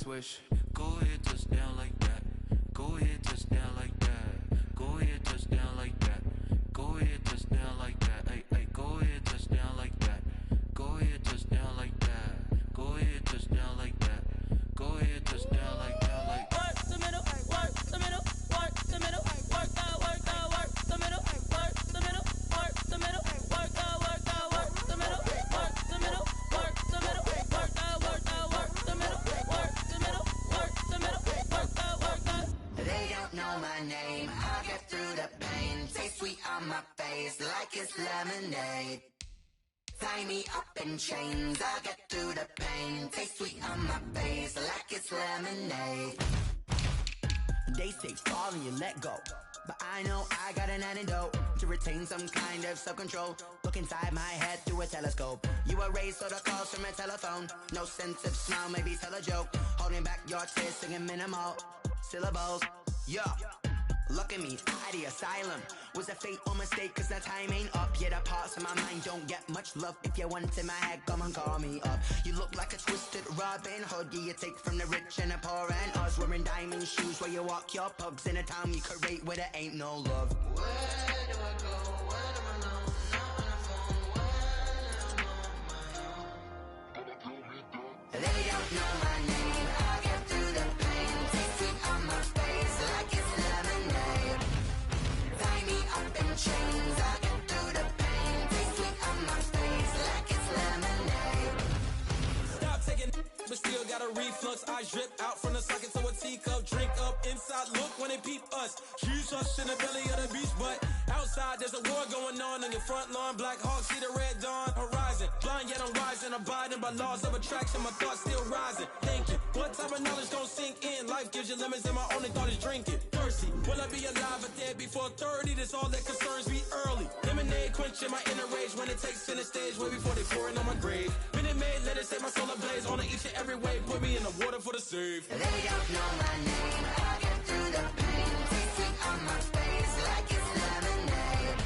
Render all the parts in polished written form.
swish. Go ahead, touchdown like that. Go ahead, touchdown like that. Go ahead, touchdown like that. Go ahead, touchdown like that. Ay, ay, go ahead, touchdown like that. Go ahead, touchdown like that. Go ahead, touchdown like that. Go ahead, touchdown like that. Like work the middle, work the middle, work the middle, work that, work that, work the middle, work the middle, work the middle, work that, work that, work the middle, work the middle, work the middle, work that, work that, work the middle, work the middle, work the middle, work that, work that. They don't know my name. I'll get through the pain. Taste sweet on my face like it's lemonade. Tie me up in chains, I'll get through the pain. Taste sweet on my face like it's lemonade. They say fall and you let go, but I know I got an antidote to retain some kind of self-control. Look inside my head through a telescope. You erase all the calls from a telephone. No sense of smile, maybe tell a joke. Holding back your tears, singing minimal syllables. Yeah. Look at me, out the asylum. Was a fate or mistake, cause the time ain't up. Yet the parts of my mind don't get much love. If you want in my head, come and call me up. You look like a twisted Robin Hood. Yeah, you take from the rich and the poor and us. Wearing diamond shoes where you walk your pugs. In a town you create where there ain't no love. Where do I go? Where am I alone? Not on the phone when I'm on my own. They don't know my name. I'll get through the pain. Taste sweet on my face like it's lemonade. Tie me up in chains. I'll get through the pain. Taste sweet on my face like it's lemonade. Stop taking, but still got a reflux. I drip out from the socket to a teacup. Drink up inside, look when they peep us. Huge us in the belly of the beach, but outside there's a war going on your front lawn. Black Hawk, see the red dawn horizon. Blind yet I'm rising, abiding by laws of attraction. My thoughts still rising. Thank you. What type of knowledge gon' sink in? Life gives you lemons and my only thought is drinking. Thirsty, will I be alive or dead before 30? That's all that concerns me early. Lemonade quenching my inner rage when it takes center stage way before they pour it on my grave. Minute Maid, let it set my soul ablaze. On each and every way, put me in the water for the save. They don't know my name. I'll get through the pain. Taste sweet on my face like it's lemonade.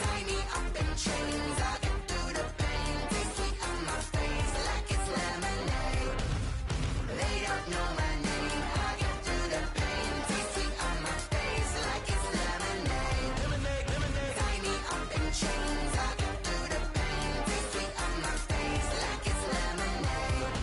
Tie me up in chains. I'll get through the pain. Taste sweet on my face like it's lemonade. They don't know my name. I'll get through the pain. Taste sweet on my face like it's lemonade. Lemonade, lemonade. Tie me up in chains. I'll get through the pain. Taste sweet on my face like it's lemonade.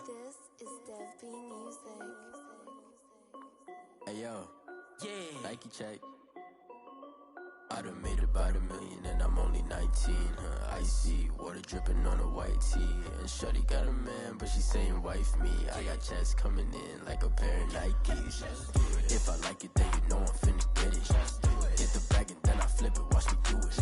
This is Dev B Music. Hey yo, Yeah. Nike check. I done made about $1 million and I'm only 19. Icy water dripping on a white tee. And shorty got a man, but she saying wife me. I got checks coming in like a pair of Nikes. If I like it, then you know I'm finna get it. Get the bag and then I flip it, watch me do it.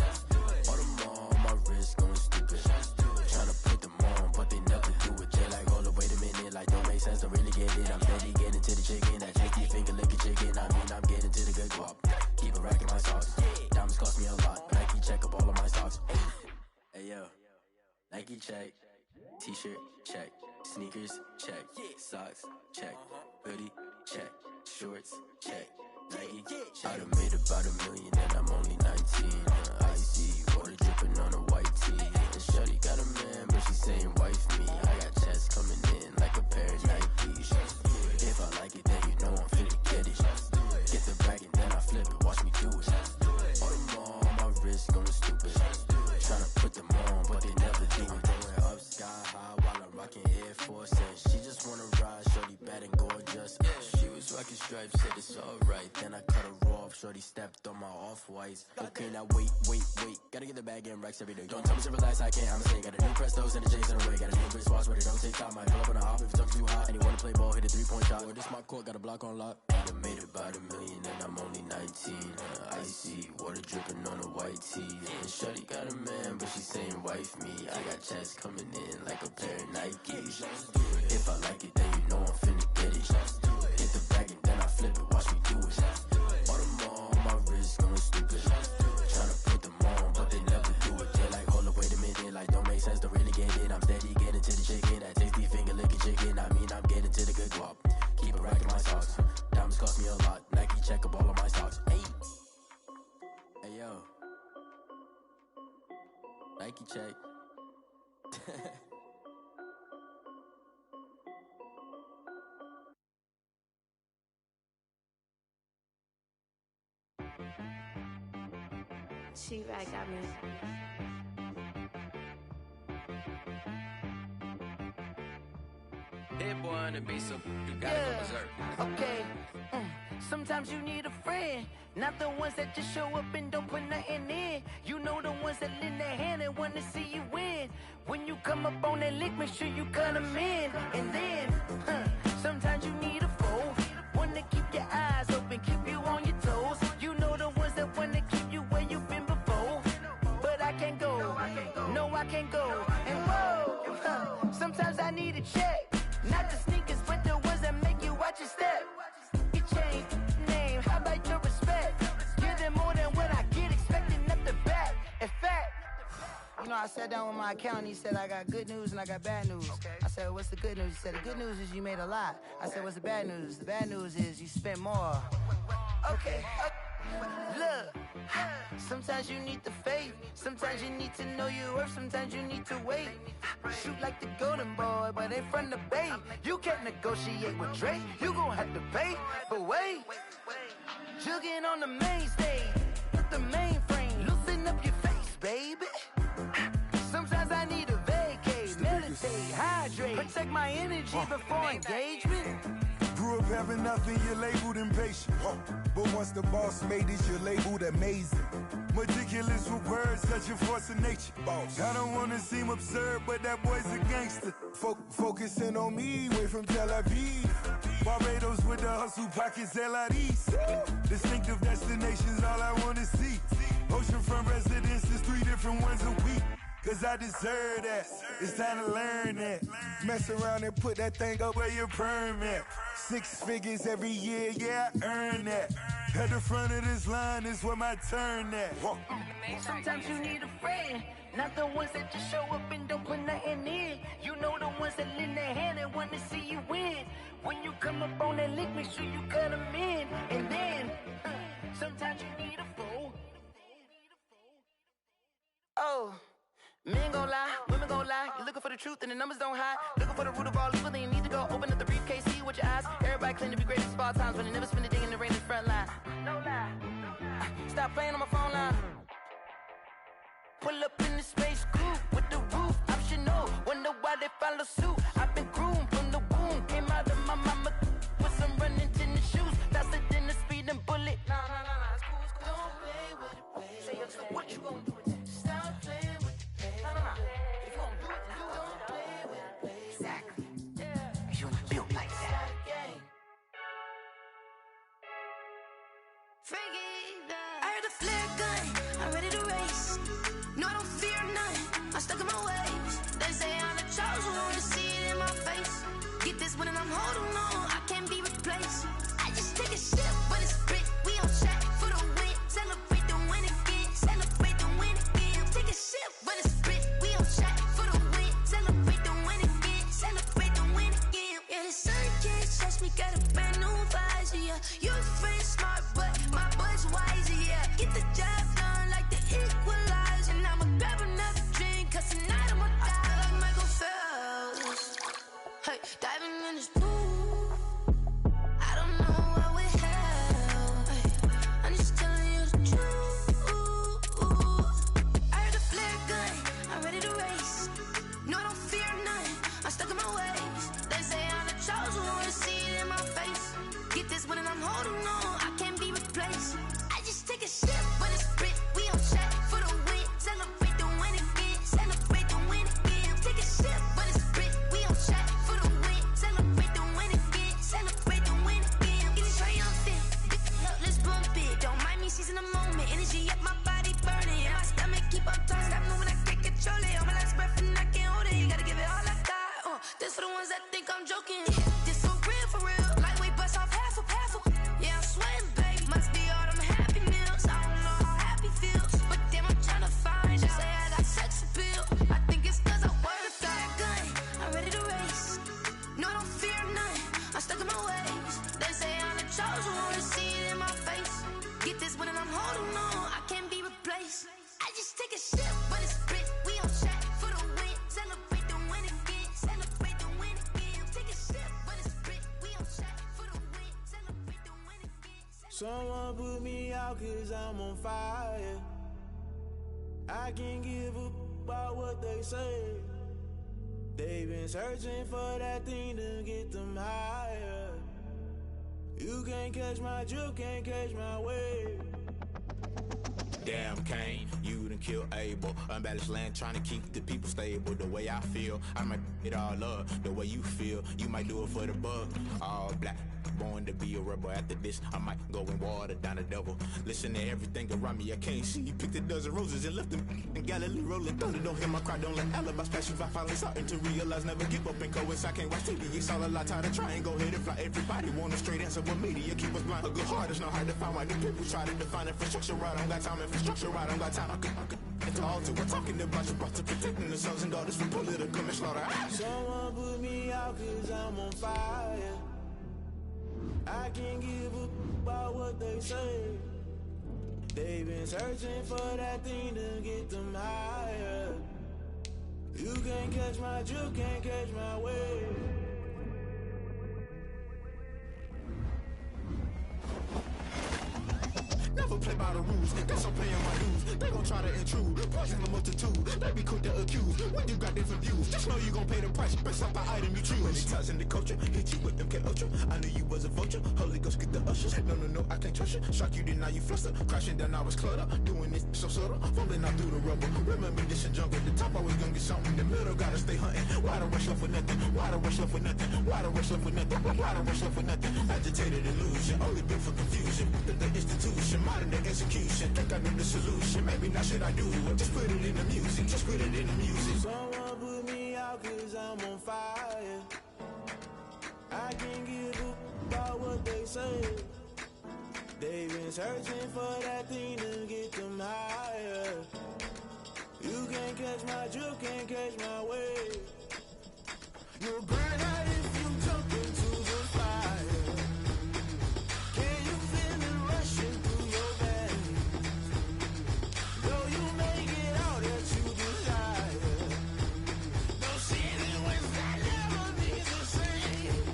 All them on my wrist going stupid. Tryna put them on, but they never do it. They like, hold up, wait a minute, like don't make sense, don't really get it. I'm steady getting to the chicken, that cheeky finger licking chicken. I mean, I'm getting to the good guap. Keep a rack in my socks. Diamonds cost me a lot. Nike check up all of my socks. Hey yo, Nike check. T-shirt check. Sneakers check. Socks check. Hoodie check. Shorts check. Nike I done made about $1 million and I'm only 19. Icy water dripping on a white tee. And shorty got a man, but she saying wife me. I got checks coming in like a pair of Nikes. If I like it, then you know I'm finna get it. Get the bag and then I flip it, watch me do it. All them on my wrist going stupid. Tryna put them on, but they never do it. Going up sky high while I'm rocking Air Force. And she just wanna ride, shorty bad and gorgeous. She was rocking stripes, said it's alright. Then I cut her off, shorty stepped on my off-whites. Okay, now wait. Gotta get the bag and racks every day. Don't tell me to relax, I can't, I'm saying. Got a new Prestos and a J's in the way. Got a new wrist watch, but it don't take time. Might pull up on a hop if it's talking too hot. And you wanna play ball, hit a 3-point shot. Or this my court, got a block on lock. I done made about $1 million and I'm only 19. Icy water dripping on a white tee. And shorty got a man, but she saying got checks coming in like a pair of Nikes. If I like it, then you know I'm finna get it. Hit the bag and then I flip it, watch me do it. All them on my wrist going stupid. Tryna put them on, but they never do it. They're like, hold up, wait a minute, like don't make sense, don't really get it. I'm steady getting to the chicken, that tasty finger licking chicken. I mean, I'm getting to the good guap. Keep it racking my socks. Diamonds cost me a lot. Nike check up all of my stocks. Hey, hey yo, Nike check. She-Rag got me. Hit boy on the beat, so you gotta go berserk. Okay. Sometimes you need a friend, not the ones that just show up and don't put nothing in. You know the ones that lend their hand and want to see you win. When you come up on that lick, make sure you cut them in. And then, sometimes you need a foe, one to keep your eyes open, keep you on your toes. You know the ones that want to keep you where you've been before. But I can't go, no I can't go. And whoa, sometimes I need a check, not the sneakers, but the ones that make you watch your step. You change name, how about your respect? Give them more than what I get, expecting up the back. In fact, you know, I sat down with my accountant, he said I got good news and I got bad news. I said, what's the good news? He said, the good news is you made a lot. I said, what's the bad news? The bad news is you spent more. Okay. Look, sometimes you need the faith, sometimes you need to know your worth, sometimes you need to wait. Shoot like the golden boy, but ain't from the bay. You can't negotiate with Drake, you gon' have to pay. But wait, jugging on the main stage, with the mainframe, loosen up your face, baby. Sometimes I need a vacate, meditate, hydrate, protect my energy before engagement. Grew up having nothing, you're labeled impatient. But once the boss made it, you're labeled amazing. Meticulous with words, such a force of nature. I don't wanna seem absurd, but that boy's a gangster. Focusing on me, way from Tel Aviv. Barbados with the hustle pockets, LIDs. Distinctive destinations, all I wanna see. Oceanfront residences, 3 different ones a week. Cause I deserve that, it's time to learn that. Mess around and put that thing up where your perm at. 6 figures every year, yeah, I earn that. At the front of this line is where my turn at. Sometimes you need a friend, not the ones that just show up and don't put nothing in. You know the ones that lend their hand and want to see you win. When you come up on that lick, make sure you cut them in. And then, sometimes you need a fool. Oh. Men gon' lie, women gon' lie. You're looking for the truth and the numbers don't hide. Looking for the root of all evil, then you need to go open up the briefcase, see with your eyes. Everybody claim to be greatest of all times, but they never spend a day in the rain in the front line. No lie. Stop playing on my phone line. Pull up in the space coupe with the roof optional. Wonder why they follow suit. I've been groomed from the womb. Came out of my mama with some running tennis shoes. Faster than the speeding bullet. Nah, it's cool, it's cool. Don't play with it, baby. Say what you gon' do with it? Stop playing with it. If you gon' do it, then don't play with it, baby. Exactly. Yeah. You built like that. I heard a flare gun, I'm ready to race. No, I don't fear none, I'm stuck in my ways. They say I'm the chosen one, to see it in my face. Get this one and I'm holding on, I can't be replaced. I just take a sip when it's split, we on track for the win. Celebrate the win again, celebrate the win again. Take a sip when it's split, we on track for the win. Celebrate the win again, celebrate the win again. Yeah, the sun can't touch me, got a brand new visor, yeah. You're friend smart, but my boy's wiser, yeah. Get the job done like the equalizer. And I'ma grab another drink, cause tonight I'ma die like Michael Phelps. Hey, diving in this pool. broken. This so real for real. Like we bust off half a. Yeah, I'm sweating, babe. Must be all them happy meals. I don't know how happy feels, but damn, I'm trying to find out. Say I got sex appeal. I think it's 'cause I wear the flag gun. I'm ready to race. No, I don't fear nothing. I'm stuck in my ways. They say I'm the chosen one, to see it in my face. Get this one and I'm holding on. I can't be replaced. I just take a sip, but it's split. We on track for the win. Celebrate the win again. Celebrate the win again. Take a sip, but it's split. We on track for the win. Celebrate the win again. Someone put me out 'cause I'm on fire. I can't give up about what they say. They've been searching for that thing to get them higher. You can't catch my drift, can't catch my wave. Damn, Kane, you done killed Abel. Unbalanced land, trying to keep the people stable. The way I feel, I might it all up. The way you feel, you might do it for the bug. All black, born to be a rebel. After this, I might go and water down the devil. Listen to everything around me, I can't see. Picked a dozen roses and left them in Galilee rolling thunder. Don't hear my cry, don't let alibis pass you. I finally starting to realize, never give up and coincide. Can't watch TV, it's all a lot. Tired of trying, go ahead and fly. Everybody want a straight answer with media, keep us blind. A good heart is not hard to find. Why do people try to define infrastructure right? I don't got time, infrastructure right, I don't got time. I could at the altar, we're talking about you, brought to protecting the sons and daughters from political manslaughter. Someone put me out 'cause I'm on fire. I can't give up about what they say. They've been searching for that thing to get them higher. You can't catch my drift, can't catch my wave. Never play by the rules, guess I'm playing my dues. They gon' try to intrude, poison the multitude. They be quick to accuse, when you got different views. Just know you gon' pay the price, based off the item you choose. Many ties in the culture, hit you with them MK Ultra. I knew you was a vulture, Holy Ghost get the ushers. No, I can't trust you. Shock you, then now you fluster. Crashing down, I was cluttered. Doing this so subtle, fumbling out through the rubble. Remember this in jungle, the top I was gonna get something. The middle gotta stay hunting. Why the rush left for nothing? Why the rush left for nothing? Why the rush left for nothing? Why the rush left for nothing? Agitated illusion, only built for confusion. The institution, modern day execution. Think I knew the solution. Maybe now should I do it? Just put it in the music. Just put it in the music. Someone put me out 'cause I'm on fire. I can't give up about what they say. They've been searching for that thing to get them higher. You can't catch my drift, can't catch my wave. You'll burn out if you jump into the fire. Can you feel it rushing through your veins? Though you make it all that you desire. No ceiling when that never be the same.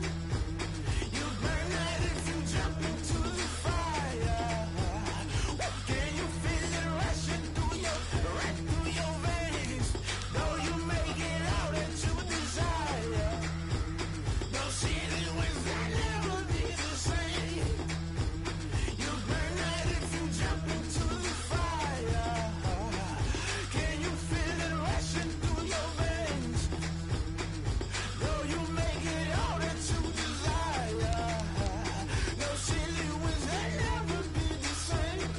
You burn out if you jump into the fire. Can you feel it rushing through your veins? Though you make it all that you desire. No ceiling when that never be the same. You burn out if you jump into the fire. Can you feel it rushing through your veins? Though you make it all that you desire. No ceiling when that never be the same.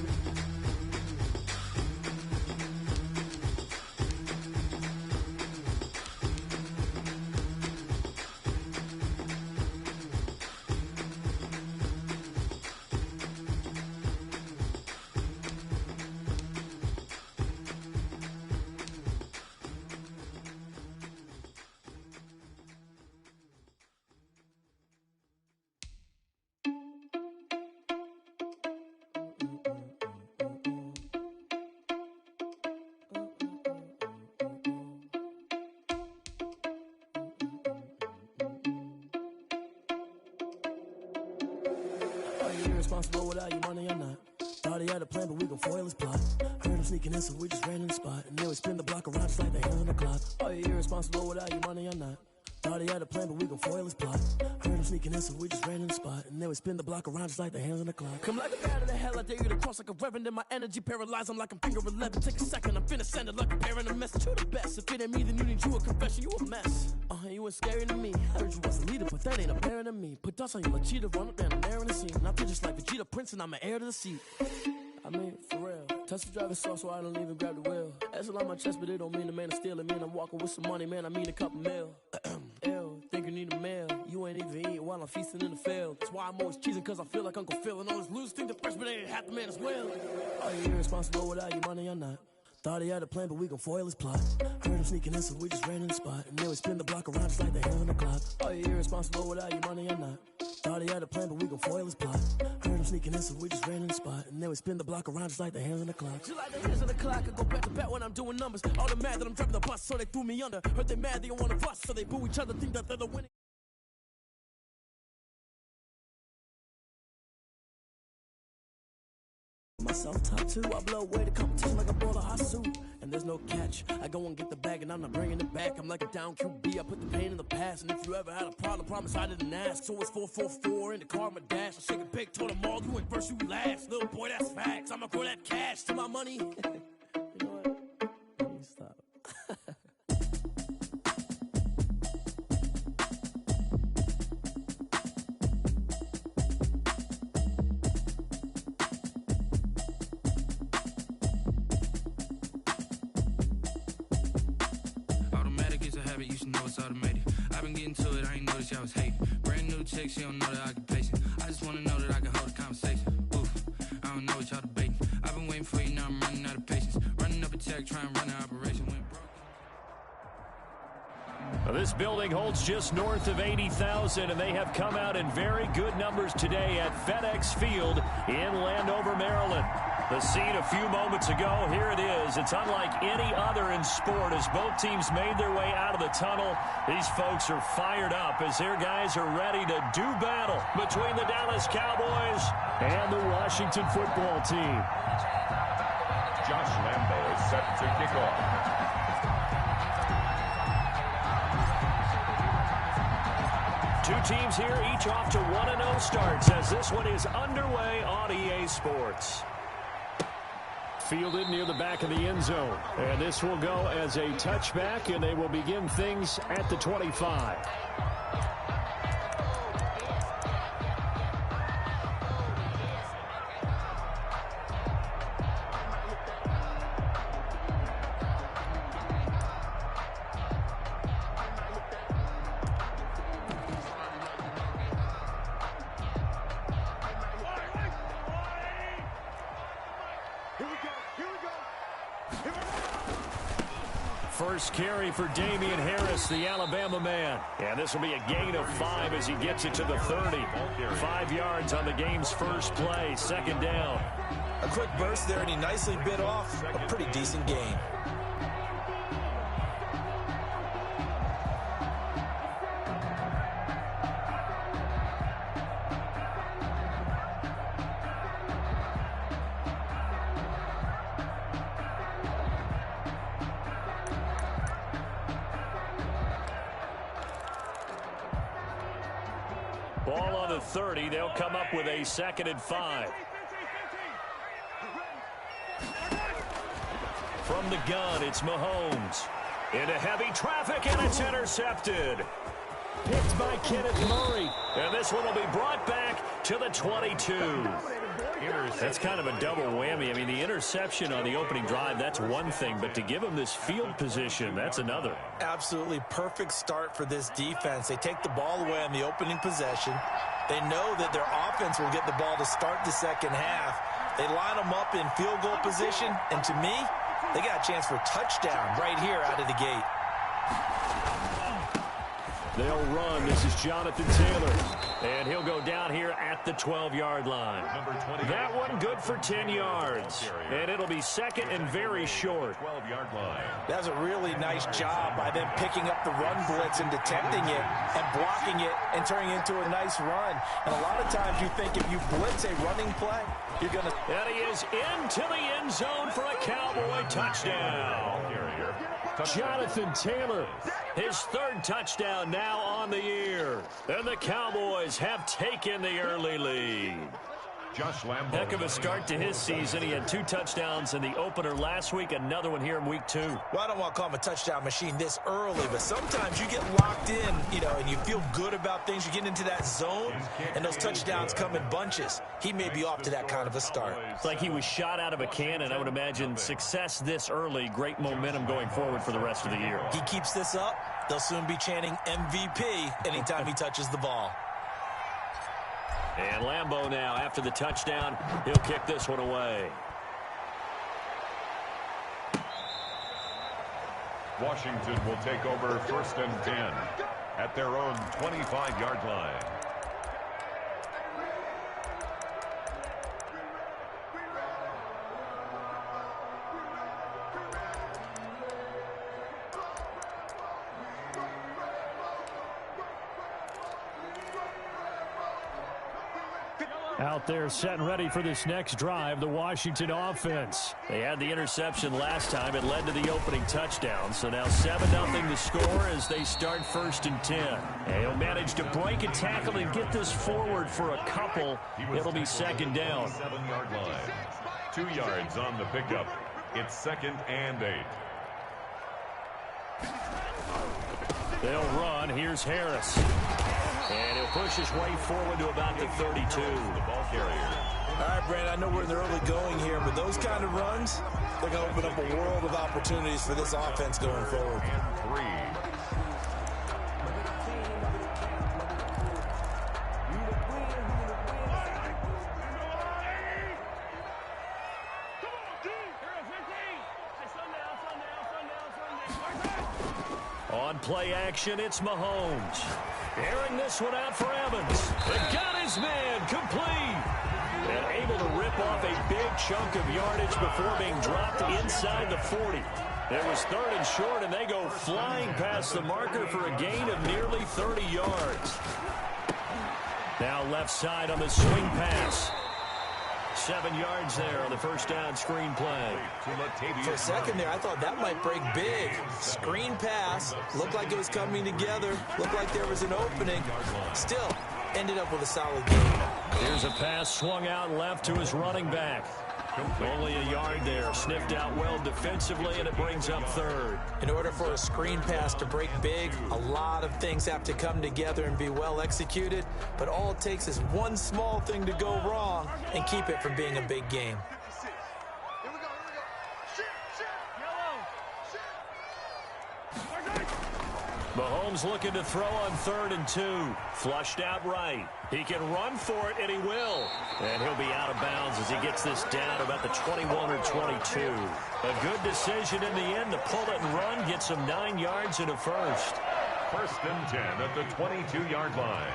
Are you irresponsible without your money or not? Thought he had a plan, but we gon' foil his plot. Heard him sneaking in, so we just ran in the spot. And then we spin the block around just like the hands on the clock. Are you irresponsible without your money or not? Thought he had a plan, but we gon' foil his plot. Heard him sneaking in, so we just ran in the spot. And then we spin the block around just like the hands on the clock. Come like a bat of the hell, I dare you to cross like a reverend. And my energy paralyzed, I'm like I'm finger 11. Take a second, I'm finna send it like a parent a message. You the best, if it ain't me, then you need you a confession. You a mess, you was scary to me. Heard you was a leader, but that ain't apparent to me. Put dust on you like cheetah, run up and I'm there in the scene. And I feel just like Vegeta Prince and I'm an heir to the seat. I mean, for real. Touch the driver's sauce so I don't even grab the wheel. That's on my chest, but it don't mean the man is stealing. Man, I'm walking with some money, man, I mean a couple mil. Ew, think you need a mail. You ain't even eating while I'm feasting in the field. That's why I'm always cheesing, cause I feel like Uncle Phil. And all those losers think the freshman ain't half the man as well. Are you irresponsible without your money or not? Thought he had a plan, but we gon' foil his plot. Heard him sneaking in, so we just ran in the spot. And they would spin the block around just like the hands on the clock. Are you irresponsible without your money or not? Thought he had a plan, but we gon' foil his plot. Heard him sneaking in, so we just ran in the spot. And they would spin the block around just like the hands on the clock. Just like the hands on the clock, I go back to back when I'm doing numbers. All the mad that I'm driving the bus, so they threw me under. Heard they mad, they don't wanna fuss, so they boo each other, think that they're the winning. Myself top two, I blow away the competition like a ball of hot soup. And there's no catch, I go and get the bag and I'm not bringing it back. I'm like a down QB, I put the pain in the past. And if you ever had a problem, promise I didn't ask. So it's 4-4-4 in the car, my dash. I shake a big, told them all, you went first, you last. Little boy, that's facts, I'ma throw that cash to my money. You know what? Let me stop. You should know it's automated. I've been getting to it, I ain't noticed y'all was hating. Brand new chick, she don't know the occupation. I just wanna know that I can hold a conversation. Oof, I don't know what y'all debating. I've been waiting for you, now I'm running out of patience. Running up a check, trying to run an operation. Went broke. This building holds just north of 80,000, and they have come out in very good numbers today at FedEx Field in Landover, Maryland. The scene a few moments ago, here it is. It's unlike any other in sport as both teams made their way out of the tunnel. These folks are fired up as their guys are ready to do battle between the Dallas Cowboys and the Washington football team. Josh Lambo is set to kick off. Two teams here, each off to 1-0 starts as this one is underway on EA Sports. Fielded near the back of the end zone. And this will go as a touchback, and they will begin things at the 25. First carry for Damian Harris, the Alabama man. And this will be a gain of 5 as he gets it to the 30. 5 yards on the game's first play, second down. A quick burst there, and he nicely bit off a pretty decent gain. Ball on the 30. They'll come up with a 2nd and 5. From the gun, it's Mahomes. Into heavy traffic, and it's intercepted. Picked by Kenneth Murray. And this one will be brought back to the 22. That's kind of a double whammy. I mean, the interception on the opening drive, that's one thing. But to give him this field position, that's another. Absolutely perfect start for this defense. They take the ball away on the opening possession. They know that their offense will get the ball to start the second half. They line them up in field goal position. And to me, they got a chance for a touchdown right here out of the gate. They'll run. This is Jonathan Taylor. And he'll go down here at the 12-yard line. That one good for 10 yards. And it'll be second and very short. 12-yard line. That's a really nice job by them picking up the run blitz and detecting it and blocking it and turning it into a nice run. And a lot of times you think if you blitz a running play, you're going to... And he is into the end zone for a Cowboy touchdown. Jonathan Taylor, his 3rd touchdown now on the year. And the Cowboys have taken the early lead. Josh Lambo. Heck of a start to his season. He had 2 touchdowns in the opener last week, another one here in week 2. Well, I don't want to call him a touchdown machine this early, but sometimes you get locked in, and you feel good about things. You get into that zone, and those touchdowns come in bunches. He may be off to that kind of a start. It's like he was shot out of a cannon. I would imagine success this early, great momentum going forward for the rest of the year. He keeps this up, they'll soon be chanting MVP anytime he touches the ball. And Lambo now, after the touchdown, he'll kick this one away. Washington will take over 1st and 10 at their own 25-yard line. Out there set and ready for this next drive, the Washington offense. They had the interception last time. It led to the opening touchdown. So now 7-0 the score as they start 1st and 10. And he'll manage to break a tackle and get this forward for a couple. It'll be 2nd down. 7-yard line. 2 yards on the pickup. It's 2nd and 8. They'll run. Here's Harris. And he'll push his way forward to about the 32. The ball carrier. All right, Brandon, I know we're in the early going here, but those kind of runs, they're going to open up a world of opportunities for this offense going forward. And 3. On play action, it's Mahomes. Airing this one out for Evans. They got his man complete. And able to rip off a big chunk of yardage before being dropped inside the 40. It was 3rd and short, and they go flying past the marker for a gain of nearly 30 yards. Now left side on the swing pass. 7 yards there on the 1st down screen play. For a second there, I thought that might break big. Screen pass. Looked like it was coming together. Looked like there was an opening. Still, ended up with a solid game. Here's a pass swung out left to his running back. Only a yard there. Sniffed out well defensively, and it brings up 3rd. In order for a screen pass to break big, a lot of things have to come together and be well executed. But all it takes is one small thing to go wrong and keep it from being a big game. Mahomes looking to throw on 3rd and 2. Flushed out right. He can run for it, and he will. And he'll be out of bounds as he gets this down about the 21 or 22. A good decision in the end to pull it and run. Gets him 9 yards and a first. 1st and 10 at the 22-yard line.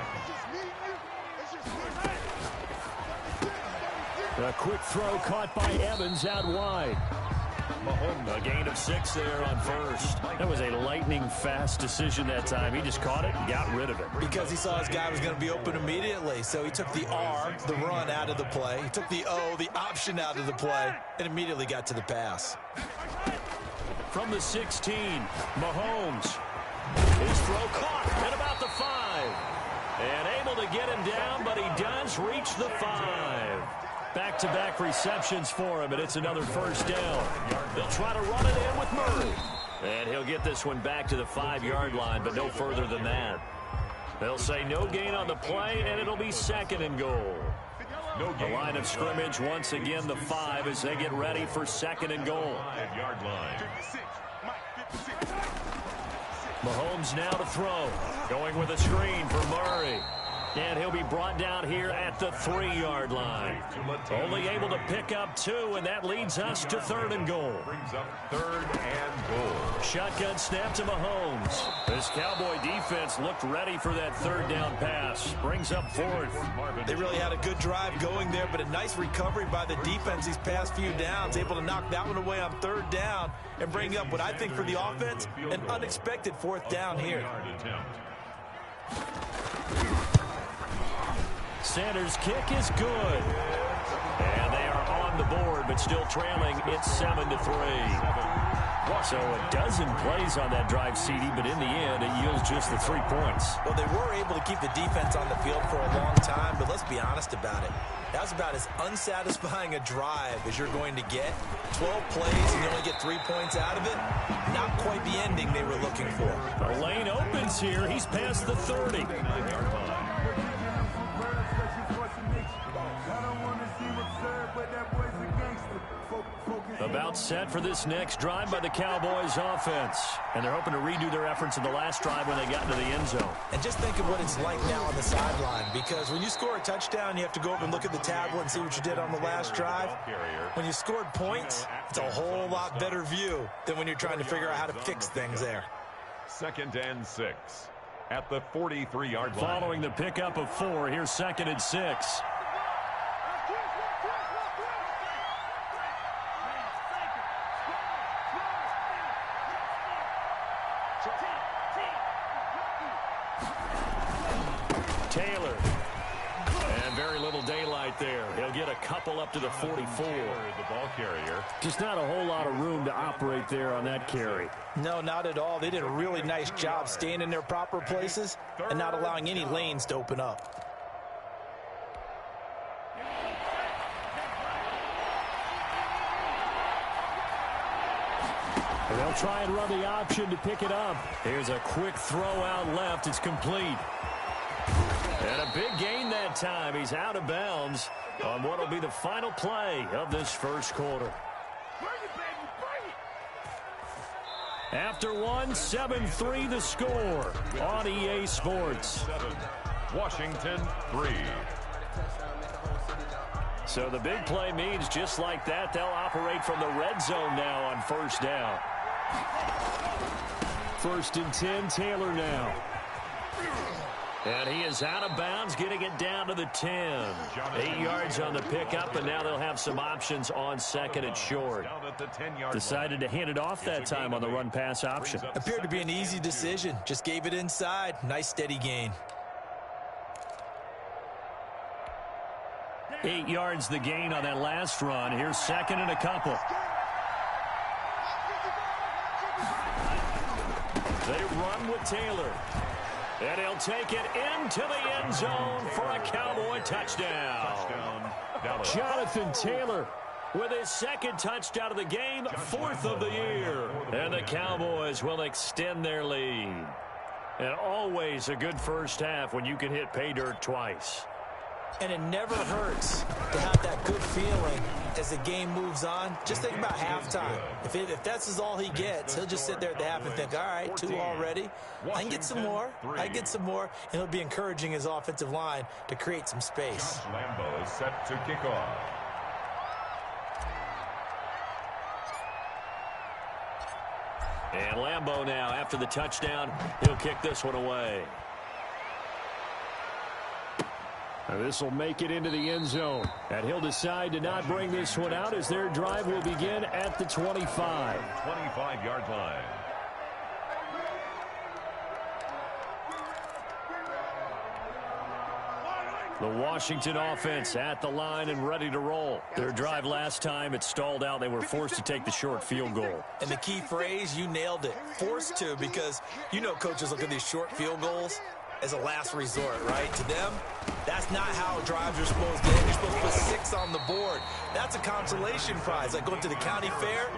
A quick throw caught by Evans out wide. Mahomes, a gain of 6 there on 1st. That was a lightning-fast decision that time. He just caught it and got rid of it. Because he saw his guy was going to be open immediately. So he took the R, the run, out of the play. He took the O, the option, out of the play, and immediately got to the pass. From the 16, Mahomes. His throw caught at about the 5. And able to get him down, but he does reach the 5. Back-to-back receptions for him, and it's another 1st down. They'll try to run it in with Murray. And he'll get this one back to the 5-yard line, but no further than that. They'll say no gain on the play, and it'll be 2nd and goal. The line of scrimmage, once again, the 5 as they get ready for 2nd and goal. 5-yard line. Mahomes now to throw. Going with a screen for Murray. And he'll be brought down here at the 3-yard line. Only able to pick up 2, and that leads us to 3rd and goal. Brings up 3rd and goal. Shotgun snap to Mahomes. This Cowboy defense looked ready for that 3rd down pass. Brings up 4th. They really had a good drive going there, but a nice recovery by the defense these past few downs. Able to knock that one away on 3rd down and bring up what I think for the offense, an unexpected 4th down here. Sanders' kick is good. And they are on the board, but still trailing. It's 7-3. So a dozen plays on that drive, CD, but in the end, it yields just the 3 points. Well, they were able to keep the defense on the field for a long time, but let's be honest about it. That was about as unsatisfying a drive as you're going to get. 12 plays and you only get 3 points out of it. Not quite the ending they were looking for. The lane opens here. He's past the 30. About set for this next drive by the Cowboys offense. And they're hoping to redo their efforts in the last drive when they got into the end zone. And just think of what it's like now on the sideline, because when you score a touchdown, you have to go up and look at the tablet and see what you did on the last drive. When you scored points, it's a whole lot better view than when you're trying to figure out how to fix things there. 2nd and 6 at the 43-yard line. Following the pickup of 4, here's 2nd and 6. Taylor. And very little daylight there. He'll get a couple up to the 44. The ball carrier. Just not a whole lot of room to operate there on that carry. No, not at all. They did a really nice job staying in their proper places and not allowing any lanes to open up. They'll try and run the option to pick it up. Here's a quick throw out left. It's complete. And a big gain that time. He's out of bounds on what will be the final play of this first quarter. After one, 7-3 the score on EA Sports. 7, Washington 3. So the big play means just like that, they'll operate from the red zone now on first down. 1st and 10, Taylor now. And he is out of bounds, getting it down to the 10. 8 yards on the pickup, and now they'll have some options on 2nd and short. Decided to hand it off that time on the run-pass option. Appeared to be an easy decision. Just gave it inside. Nice, steady gain. 8 yards the gain on that last run. Here's 2nd and a couple. They run with Taylor. And he'll take it into the end zone for a Cowboy touchdown. Jonathan Taylor with his 2nd touchdown of the game, 4th of the year. And the Cowboys will extend their lead. And always a good first half when you can hit pay dirt twice. And it never hurts to have that good feeling as the game moves on. Just think about halftime. If that's all he gets, he'll just sit there at the half and think, all right, 2 already. I can get some more. I can get some more. And he'll be encouraging his offensive line to create some space. Lambo is set to kick off. And Lambo now, after the touchdown, he'll kick this one away. This will make it into the end zone. And he'll decide to not bring this one out as their drive will begin at the 25. 25-yard line. The Washington offense at the line and ready to roll. Their drive last time, it stalled out. They were forced to take the short field goal. And the key phrase, you nailed it. Forced to, because you know coaches look at these short field goals as a last resort, right? To them, that's not how drives are supposed to end. You're supposed to put 6 on the board. That's a consolation prize. Like going to the county fair,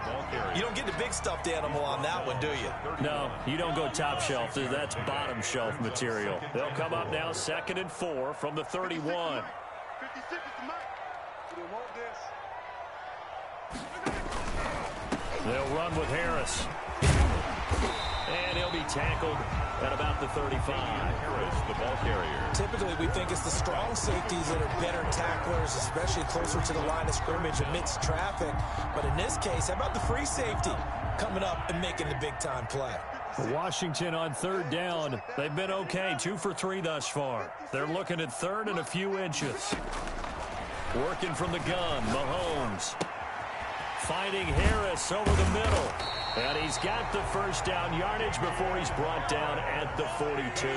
you don't get the big stuffed animal on that one, do you? No, you don't go top shelf. That's bottom shelf material. They'll come up now 2nd and 4 from the 31. They'll run with Harris. And he'll be tackled at about the 35. Harris, the ball carrier. Typically, we think it's the strong safeties that are better tacklers, especially closer to the line of scrimmage amidst traffic. But in this case, how about the free safety coming up and making the big-time play? Washington on 3rd down. They've been okay, 2 for 3 thus far. They're looking at 3rd and a few inches. Working from the gun, Mahomes. Finding Harris over the middle. And he's got the first down yardage before he's brought down at the 42.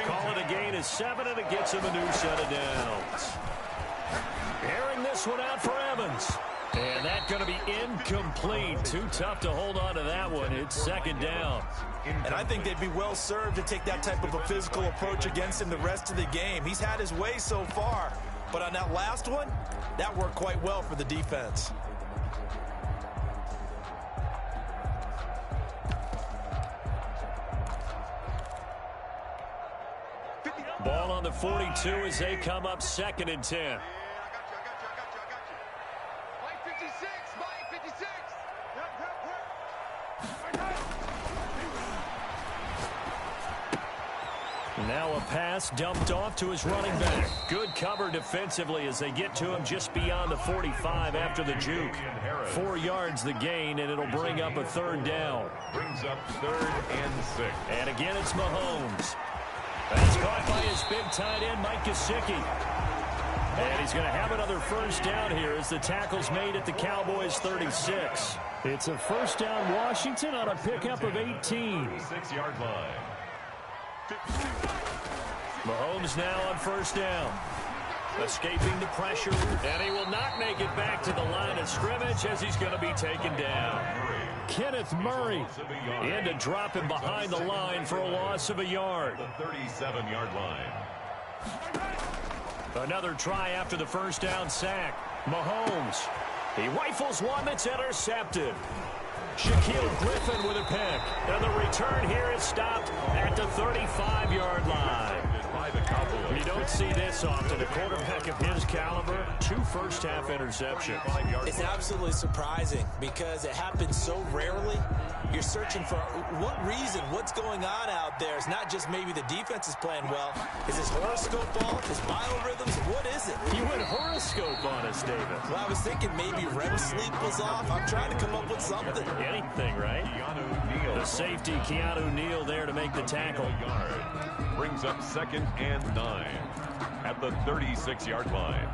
Call it a gain of 7, and it gets him a new set of downs. Airing this one out for Evans. And that's going to be incomplete. Too tough to hold on to that one. It's second down. And I think they'd be well served to take that type of a physical approach against him the rest of the game. He's had his way so far, but on that last one, that worked quite well for the defense. Ball on the 42 as they come up 2nd and 10. Now a pass dumped off to his running back. Good cover defensively as they get to him just beyond the 45 after the juke. 4 yards the gain, and it'll bring up a 3rd down. Brings up 3rd and 6. And again, it's Mahomes. That's caught by his big tight end, Mike Gesicki. And he's going to have another 1st down here as the tackle's made at the Cowboys' 36. It's a 1st down Washington on a pickup of 18. 36-yard line. Mahomes now on 1st down. Escaping the pressure, and he will not make it back to the line of scrimmage as he's going to be taken down. Kenneth Murray in to drop him behind the line for a loss of a yard. The 37-yard line. Another try after the 1st down sack. Mahomes. He rifles one that's intercepted. Shaquille Griffin with a pick. And the return here is stopped at the 35-yard line. You don't see this often. A quarterback of his caliber, 2 first-half interceptions. It's absolutely surprising because it happens so rarely. You're searching for what reason, what's going on out there. It's not just maybe the defense is playing well. Is this horoscope off? Is biorhythms? What is it? You went horoscope on us, David. Well, I was thinking maybe REM sleep was off. I'm trying to come up with something. Anything, right? The safety, Keanu Neal, there to make the tackle. Brings up 2nd and 9 at the 36-yard line.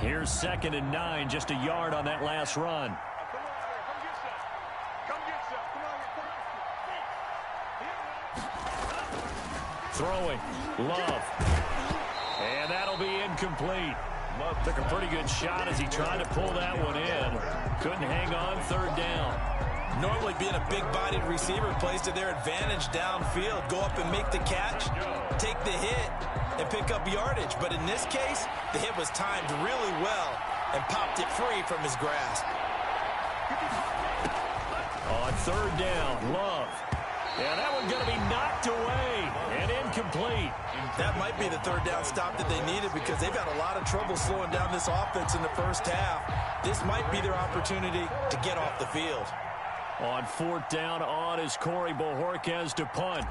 Here's 2nd and 9, just a yard on that last run. Throwing, Love. And that'll be incomplete. Love took a pretty good shot as he tried to pull that one in. Couldn't hang on, 3rd down. Normally being a big-bodied receiver plays to their advantage downfield. Go up and make the catch, take the hit, and pick up yardage. But in this case, the hit was timed really well and popped it free from his grasp. On 3rd down, Love. Yeah, that one's going to be knocked away and incomplete. That might be the 3rd down stop that they needed because they've had a lot of trouble slowing down this offense in the 1st half. This might be their opportunity to get off the field. On 4th down, on is Corey Bojorquez to punt.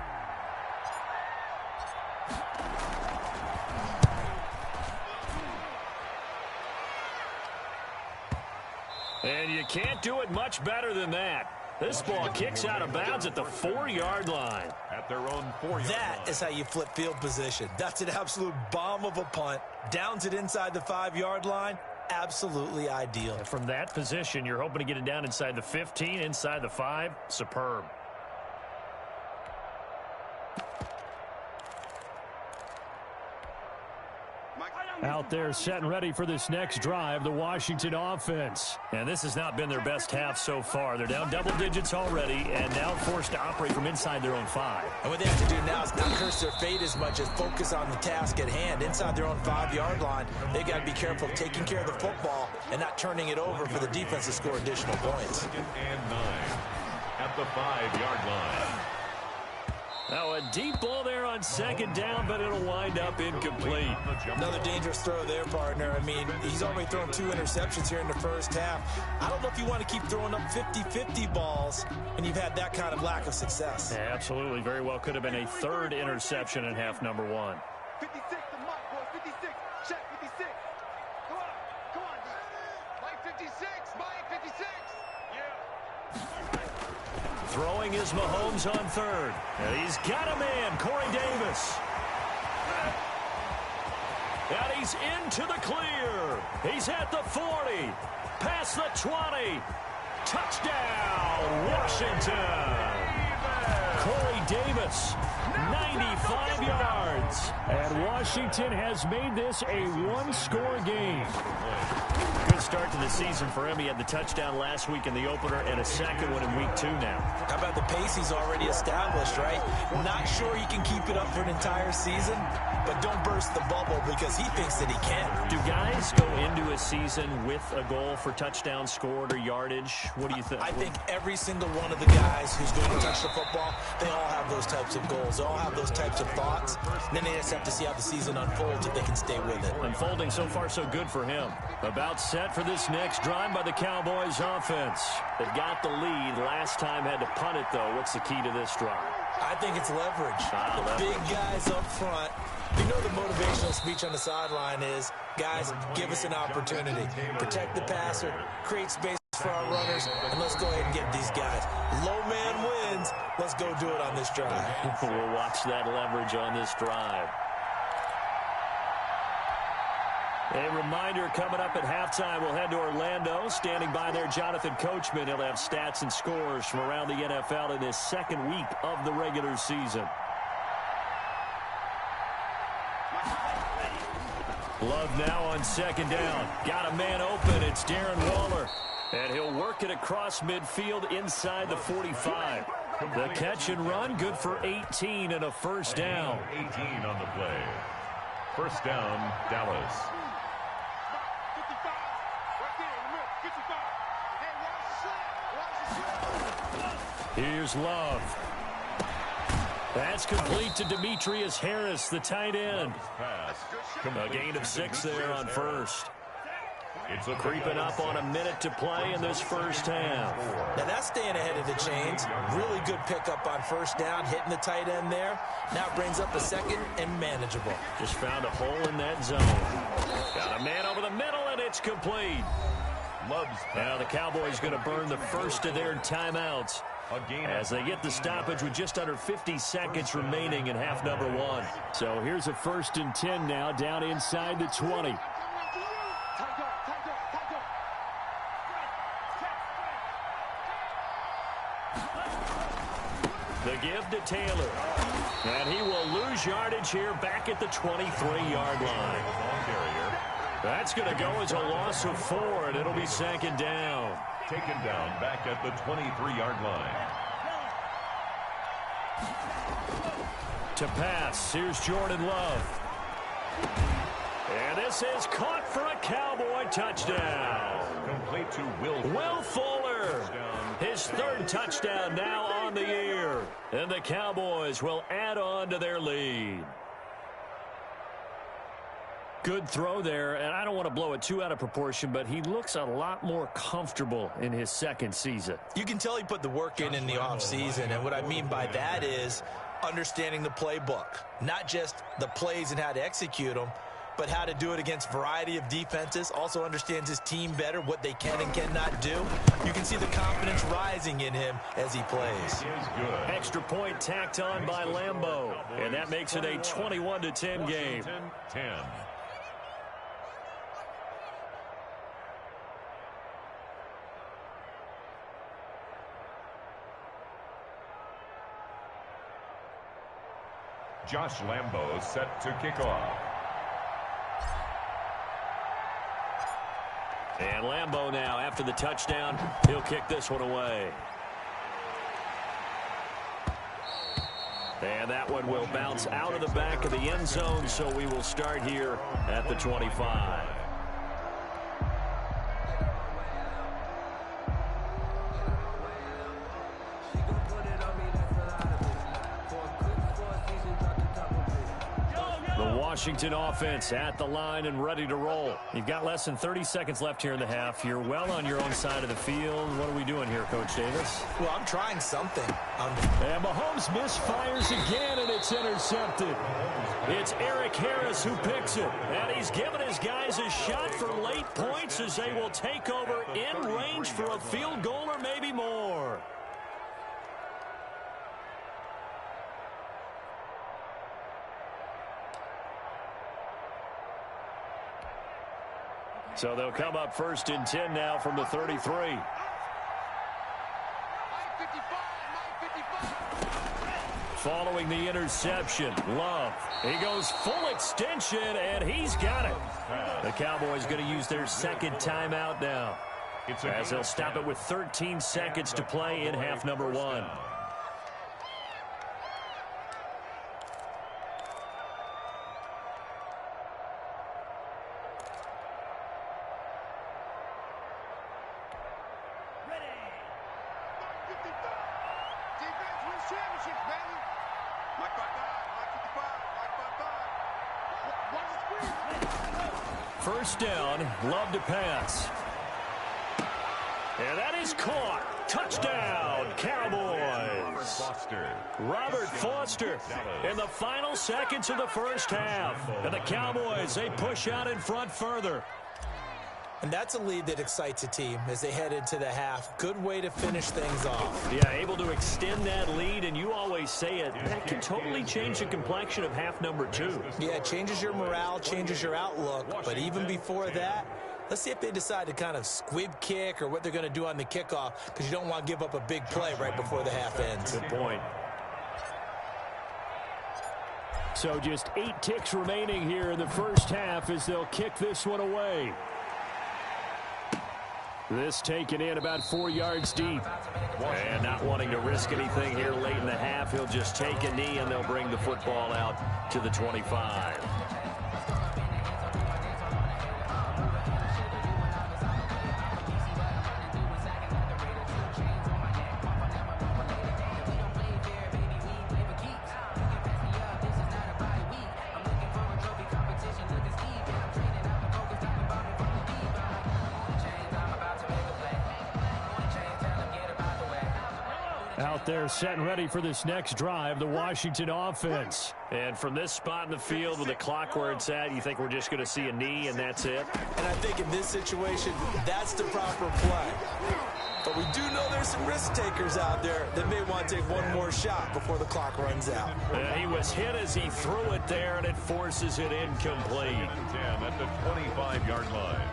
And you can't do it much better than that. This ball kicks out of bounds at the 4-yard line. At their own 4-yard line. That is how you flip field position. That's an absolute bomb of a punt. Downs it inside the 5-yard line. Absolutely ideal. And from that position, you're hoping to get it down inside the 15, inside the 5. Superb. Out there set and ready for this next drive, the Washington offense. And this has not been their best half so far. They're down double digits already and now forced to operate from inside their own 5. And what they have to do now is not curse their fate as much as focus on the task at hand. Inside their own 5-yard line, they've got to be careful of taking care of the football and not turning it over for the defense to score additional points. 2nd and 9 at the 5-yard line. Now a deep ball there on 2nd down, but it'll wind up incomplete. Another dangerous throw there, partner. I mean, he's already thrown 2 interceptions here in the 1st half. I don't know if you want to keep throwing up 50-50 balls when you've had that kind of lack of success. Yeah, absolutely. Very well could have been a 3rd interception in half number 1. 56 to Mike, boy. 56. Check 56. Come on, Mike 56. Mike 56. Yeah. Throwing is Mahomes on 3rd. And he's got a man, Corey Davis. And he's into the clear. He's at the 40. Past the 20. Touchdown, Washington. Corey Davis, 95 yards. And Washington has made this a one-score game. Good start to the season for him. He had the touchdown last week in the opener and a second one in week 2 now. How about the pace he's already established, right? Not sure he can keep it up for an entire season, but don't burst the bubble because he thinks that he can. Do guys go into a season with a goal for touchdown scored or yardage? What do you think? I think every single one of the guys who's going to touch the football, they all have those types of goals. They all have those types of thoughts. Then they just have to see how the season unfolds if they can stay with it. Unfolding so far so good for him. About set for this next drive by the Cowboys offense. They've got the lead. Last time had to punt it, though. What's the key to this drive? I think it's leverage. The big guys up front. You know the motivational speech on the sideline is, guys, give us an opportunity. Protect the passer, create space for our runners, and let's go ahead and get these guys. Low man wins. Let's go do it on this drive. We'll watch that leverage on this drive. A reminder coming up at halftime, we'll head to Orlando. Standing by there, Jonathan Coachman. He'll have stats and scores from around the NFL in his second week of the regular season. Love now on second down. Got a man open. It's Darren Waller. And he'll work it across midfield inside the 45. The catch and run, good for 18 and a first down. 18 on the play. First down, Dallas. Here's Love. That's complete to Demetrius Harris, the tight end. A gain of 6 there on first. It's creeping up on a minute to play in this first half. Now that's staying ahead of the chains. Really good pickup on first down, hitting the tight end there. Now brings up a second and manageable. Just found a hole in that zone. Got a man over the middle, and it's complete. Now the Cowboys going to burn the first of their timeouts as they get the stoppage with just under 50 seconds remaining in half number 1. So here's a 1st and 10 now, down inside the 20. The give to Taylor. And he will lose yardage here back at the 23-yard line. That's going to go as a loss of 4, and it'll be second down. Taken down back at the 23-yard line. To pass, here's Jordan Love. And this is caught for a Cowboy touchdown. Complete to Will Fuller. His 3rd touchdown now on the year. And the Cowboys will add on to their lead. Good throw there, and I don't want to blow it too out of proportion, but he looks a lot more comfortable in his second season. You can tell he put the work in the offseason, and what I mean by that is understanding the playbook. Not just the plays and how to execute them, but how to do it against a variety of defenses. Also understands his team better, what they can and cannot do. You can see the confidence rising in him as he plays. Extra point tacked on by Lambeau, and that makes it a 21-10 game. 10. Josh Lambeau set to kick off. And Lambeau now, after the touchdown, he'll kick this one away. And that one will bounce out of the back of the end zone, so we will start here at the 25. Washington offense at the line and ready to roll. You've got less than 30 seconds left here in the half. You're well on your own side of the field. What are we doing here, Coach Davis? Well, I'm trying something. And Mahomes misfires again, and it's intercepted. It's Eric Harris who picks it. And he's given his guys a shot for late points as they will take over in range for a field goal or maybe more. So they'll come up 1st and 10 now from the 33. Following the interception, Love. He goes full extension, and he's got it. The Cowboys going to use their second timeout now, as they'll stop it with 13 seconds to play in half number 1. First down, Love to pass. And that is caught. Touchdown, Cowboys. Robert Foster in the final seconds of the first half. And the Cowboys, they push out in front further. And that's a lead that excites a team as they head into the half. Good way to finish things off. Yeah, able to extend that lead, and you always say it, that can totally change the complexion of half number 2. Yeah, it changes your morale, changes your outlook. But even before that, let's see if they decide to kind of squib kick or what they're going to do on the kickoff, because you don't want to give up a big play right before the half ends. Good point. So just 8 ticks remaining here in the first half as they'll kick this one away. This taken in about 4 yards deep. And not wanting to risk anything here late in the half, he'll just take a knee and they'll bring the football out to the 25. Out there set and ready for this next drive, the Washington offense. And from this spot in the field with the clock where it's at, you think we're just going to see a knee and that's it? And I think in this situation, that's the proper play. But we do know there's some risk takers out there that may want to take one more shot before the clock runs out. He was hit as he threw it there, and it forces it incomplete. 10 at the 25-yard line.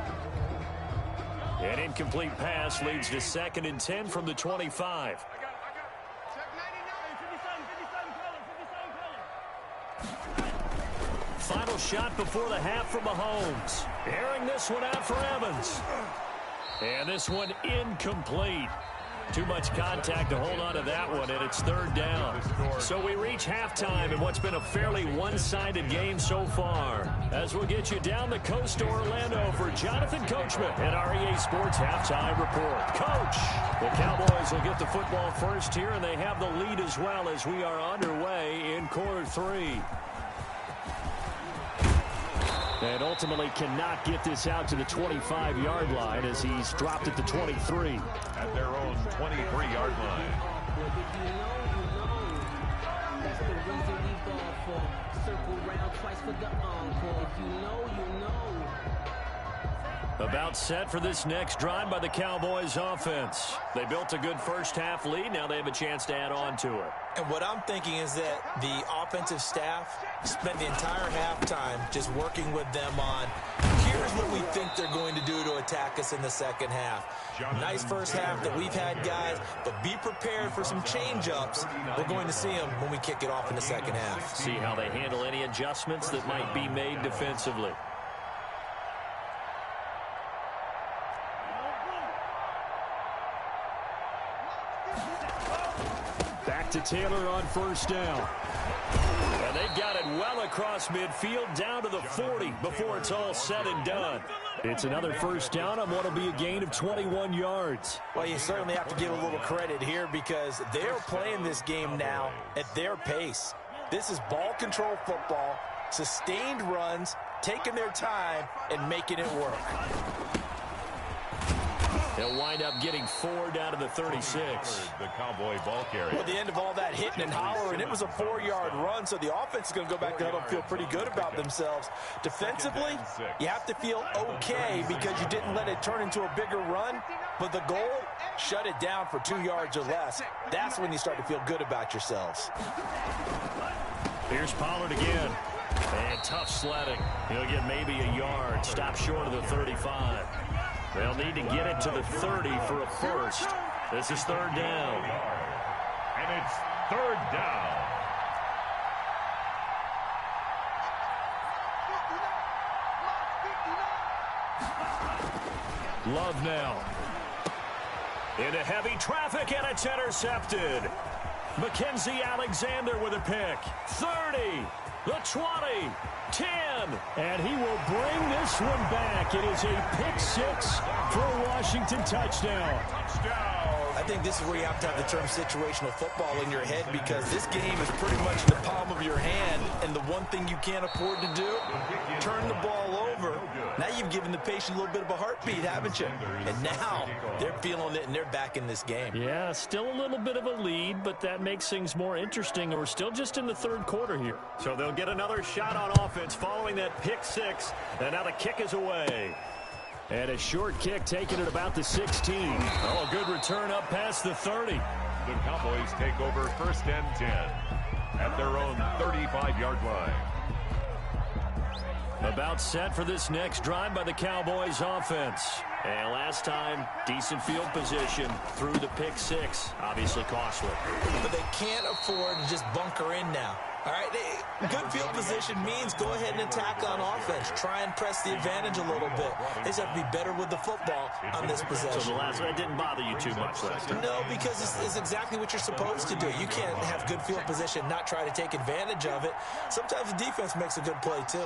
An incomplete pass leads to 2nd and 10 from the 25. Final shot before the half from Mahomes. Airing this one out for Evans. And this one incomplete. Too much contact to hold on to that one, and it's 3rd down. So we reach halftime in what's been a fairly one-sided game so far. As we'll get you down the coast to Orlando for Jonathan Coachman at our EA Sports Halftime Report. Coach, the Cowboys will get the football first here, and they have the lead as well as we are underway in quarter 3. And ultimately cannot get this out to the 25-yard line as he's dropped at the 23. At their own 23-yard line. That's the reason we fall for. Circle round twice for the encore. If you know, you know. About set for this next drive by the Cowboys offense. They built a good first half lead. Now they have a chance to add on to it. And what I'm thinking is that the offensive staff spent the entire halftime just working with them on, here's what we think they're going to do to attack us in the second half. Nice first half that we've had, guys, but be prepared for some change-ups. We're going to see them when we kick it off in the second half. See how they handle any adjustments that might be made defensively. Back to Taylor on first down. And they've got it well across midfield down to the 40 before it's all said and done. It's another first down on what will be a gain of 21 yards. Well, you certainly have to give a little credit here because they're playing this game now at their pace. This is ball control football, sustained runs, taking their time, and making it work. They'll wind up getting 4 down to the 36. The Cowboy ball carrier. Well, the end of all that hitting and hollering, it was a 4-yard run, so the offense is going to go back to huddle and feel pretty good about themselves. Defensively, you have to feel okay because you didn't let it turn into a bigger run, but the goal, shut it down for 2 yards or less. That's when you start to feel good about yourselves. Here's Pollard again. And tough sledding. He'll get maybe a yard. Stop short of the 35. They'll need to get it to the 30 for a first. This is 3rd down. And it's 3rd down. Love now. Into heavy traffic, and it's intercepted. Mackenzie Alexander with a pick. 30, the 20, 10. And he will bring this one back. It is a pick six for a Washington touchdown. I think this is where you have to have the term situational football in your head, because this game is pretty much in the palm of your hand, and the one thing you can't afford to do, turn the ball over. Now you've given the patient a little bit of a heartbeat, haven't you? And now they're feeling it, and they're back in this game. Yeah, still a little bit of a lead, but that makes things more interesting, and we're still just in the third quarter here. So they'll get another shot on offense following that pick six, and now the kick is away. And a short kick taken at about the 16. Oh, a good return up past the 30. The Cowboys take over 1st and 10 at their own 35-yard line. About set for this next drive by the Cowboys offense. And last time, decent field position through the pick six. Obviously costly. But they can't afford to just bunker in now. All right, good field position means go ahead and attack on offense. Try and press the advantage a little bit. They just have to be better with the football on this possession. So the last one didn't bother you too much last time? No, because it's exactly what you're supposed to do. You can't have good field position, not try to take advantage of it. Sometimes the defense makes a good play, too.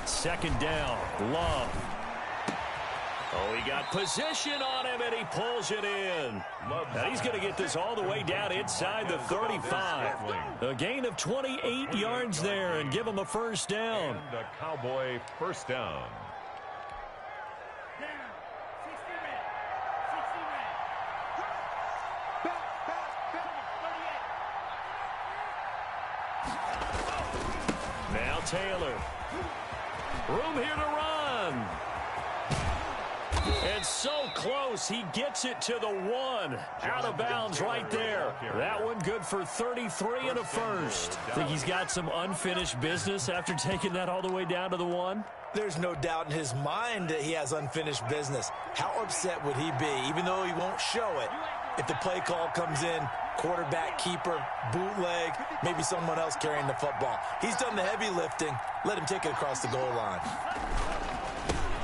Second down, Love. Oh, he got position on him, and he pulls it in. Now he's going to get this all the way down inside the 35. A gain of 28 yards there, and give him a first down. And a Cowboy first down. Now Taylor. Room here to run. And so close, he gets it to the 1. Out of bounds right there. That one good for 33 and a first. Think he's got some unfinished business after taking that all the way down to the 1? There's no doubt in his mind that he has unfinished business. How upset would he be, even though he won't show it, if the play call comes in, quarterback, keeper, bootleg, maybe someone else carrying the football. He's done the heavy lifting. Let him take it across the goal line.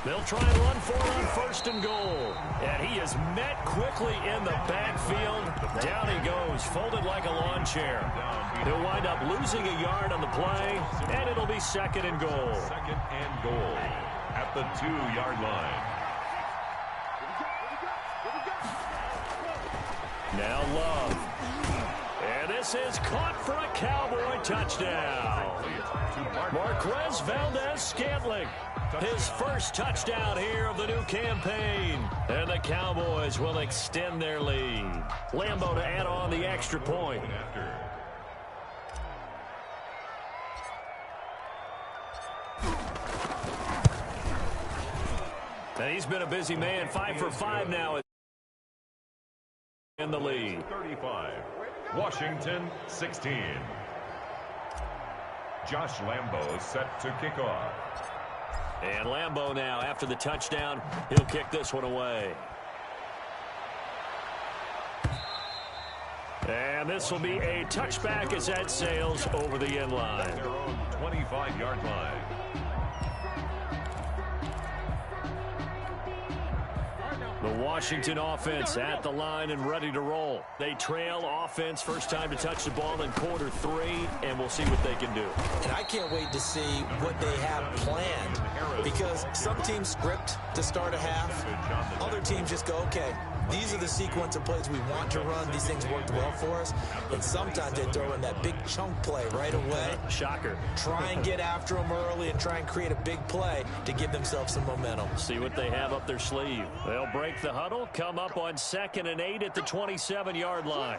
They'll try and run for it on 1st and goal. And he is met quickly in the backfield. Down he goes, folded like a lawn chair. He'll wind up losing a yard on the play, and it'll be 2nd and goal. 2nd and goal at the 2-yard line. Now Love. And this is caught for a Cowboy touchdown. Marquez Valdez-Scantling. His first touchdown here of the new campaign. And the Cowboys will extend their lead. Lambo to add on the extra point. And he's been a busy man. 5 for 5 now in the lead. 35. Washington 16. Josh Lambo set to kick off. And Lambo now, after the touchdown, he'll kick this one away. And this will be a touchback as that sails over the end line. Their own 25-yard line. The Washington offense at the line and ready to roll. They trail offense, first time to touch the ball in quarter 3, and we'll see what they can do. And I can't wait to see what they have planned, because some teams script to start a half. Other teams just go, okay, these are the sequence of plays we want to run. These things worked well for us. And sometimes they throw in that big chunk play right away. Shocker. Try and get after them early and try and create a big play to give themselves some momentum. See what they have up their sleeve. They'll break the huddle, come up on 2nd and 8 at the 27-yard line.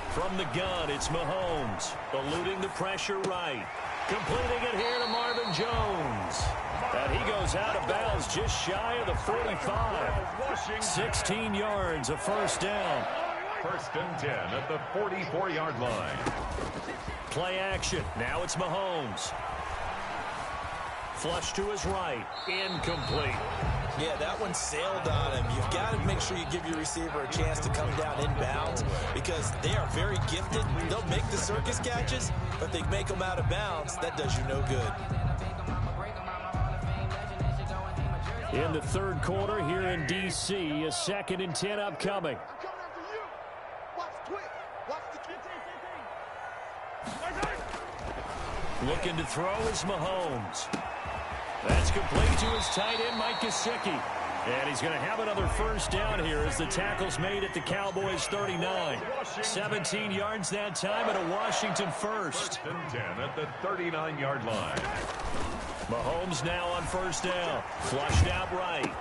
From the gun, it's Mahomes, eluding the pressure right. Completing it here to Marvin Jones. And he goes out of bounds just shy of the 45. 16 yards, a first down. 1st and 10 at the 44-yard line. Play action. Now it's Mahomes. Flush to his right. Incomplete. Yeah, that one sailed on him. You've got to make sure you give your receiver a chance to come down inbounds because they are very gifted. They'll make the circus catches, but if they make them out of bounds, that does you no good. In the third quarter here in D.C., a 2nd and 10 upcoming. Looking to throw is Mahomes. That's complete to his tight end, Mike Gesicki. And he's going to have another first down here as the tackle's made at the Cowboys' 39. 17 yards that time and a Washington first. 10 at the 39-yard line. Mahomes now on first down. Flushed out right.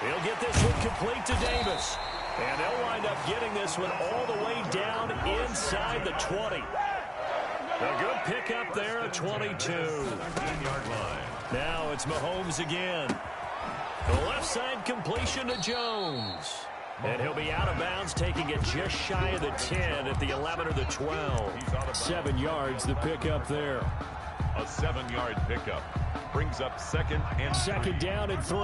He'll get this one complete to Davis. And they'll wind up getting this one all the way down inside the 20. A good pickup there at 22. 15-yard line. Now it's Mahomes again. The left side completion to Jones. And he'll be out of bounds, taking it just shy of the 10 at the 11 or the 12. 7 yards the pickup there. A 7-yard pickup. Brings up second down and 3.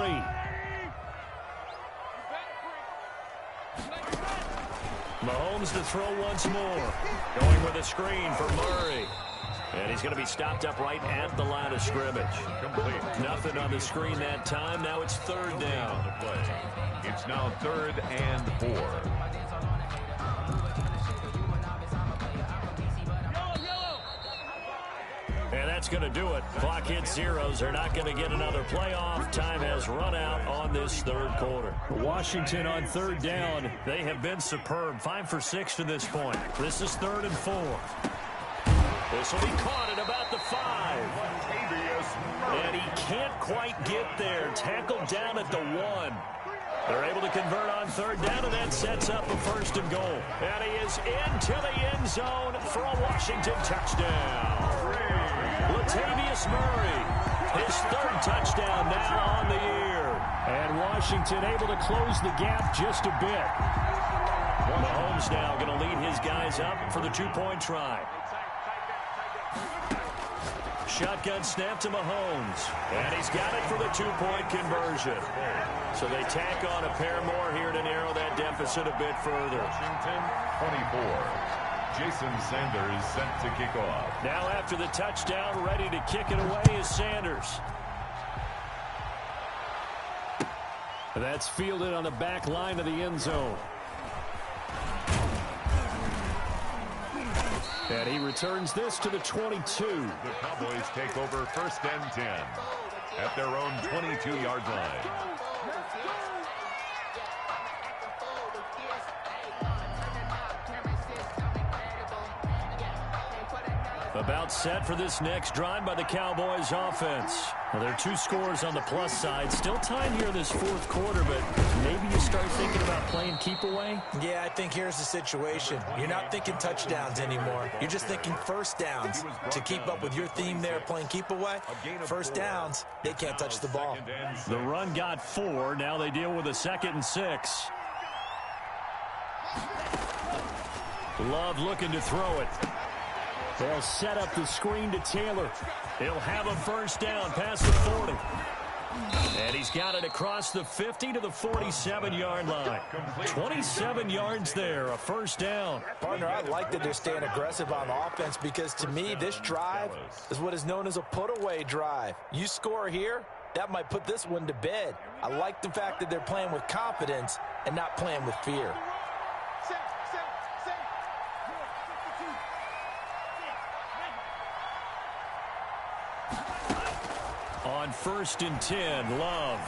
Mahomes to throw once more. Going with a screen for Murray. And he's going to be stopped up right at the line of scrimmage. Complete. Nothing on the screen that time. Now it's 3rd down. It's now 3rd and 4. And that's going to do it. Clock hits zeros. They're not going to get another playoff. Time has run out on this third quarter. Washington on 3rd down. They have been superb. 5 for 6 to this point. This is 3rd and 4. This will be caught at about the 5. And he can't quite get there. Tackled down at the 1. They're able to convert on 3rd down, and that sets up a 1st and goal. And he is into the end zone for a Washington touchdown. Latavius Murray, his 3rd touchdown now on the year. And Washington able to close the gap just a bit. Mahomes now going to lead his guys up for the 2-point try. Shotgun snap to Mahomes. And he's got it for the 2-point conversion. So they tack on a pair more here to narrow that deficit a bit further. Washington 24. Jason Sanders set to kick off. Now after the touchdown, ready to kick it away is Sanders. That's fielded on the back line of the end zone. And he returns this to the 22. The Cowboys take over 1st and 10 at their own 22-yard line. About set for this next drive by the Cowboys offense. Now, there are 2 scores on the plus side. Still time here in this 4th quarter, but maybe you start thinking about playing keep away? Yeah, I think here's the situation. You're not thinking touchdowns anymore. You're just thinking first downs. To keep up with your theme there, playing keep away, first downs, they can't touch the ball. The run got 4. Now they deal with a 2nd and 6. Love looking to throw it. They'll set up the screen to Taylor. He'll have a first down past the 40. And he's got it across the 50 to the 47-yard line. 27 yards there, a first down. Partner, I like that they're staying aggressive on offense because to me, this drive is what is known as a put-away drive. You score here, that might put this one to bed. I like the fact that they're playing with confidence and not playing with fear. On 1st and 10, Love.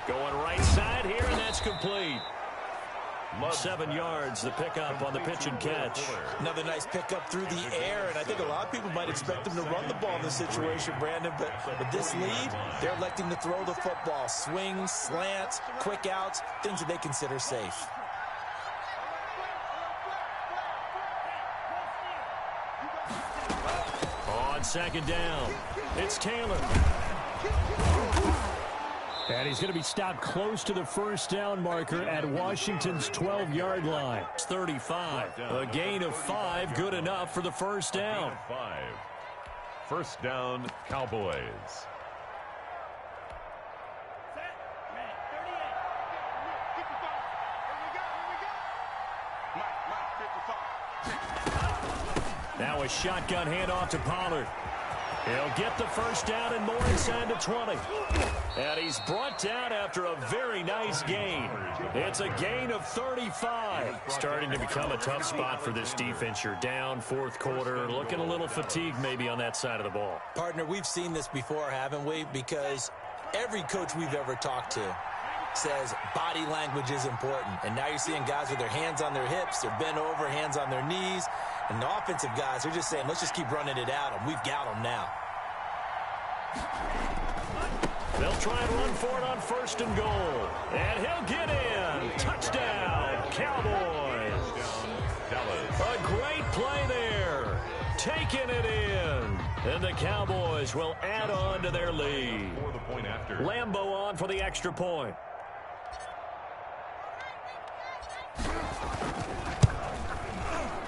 Going right side here, and that's complete. 7 yards, the pickup on the pitch and catch. Another nice pickup through the air, and I think a lot of people might expect them to run the ball in this situation, Brandon, but with this lead, they're electing to throw the football. Swings, slants, quick outs, things that they consider safe. On 2nd down, it's Taylor. And he's going to be stopped close to the first down marker at Washington's 12-yard line. It's 35. A gain of 5, good enough for the first down. 5. First down, Cowboys. Now a shotgun handoff to Pollard. He'll get the first down and more inside the 20. And he's brought down after a very nice gain. It's a gain of 35. Starting to become a tough spot for this defense. You're down fourth quarter, looking a little fatigued maybe on that side of the ball. Partner, we've seen this before, haven't we? Because every coach we've ever talked to says body language is important. And now you're seeing guys with their hands on their hips, they're bent over, hands on their knees. And the offensive guys are just saying, let's just keep running it at them. We've got them now. They'll try and run for it on first and goal. And he'll get in. Touchdown, Cowboys. A great play there. Taking it in. And the Cowboys will add on to their lead. Lambeau on for the extra point.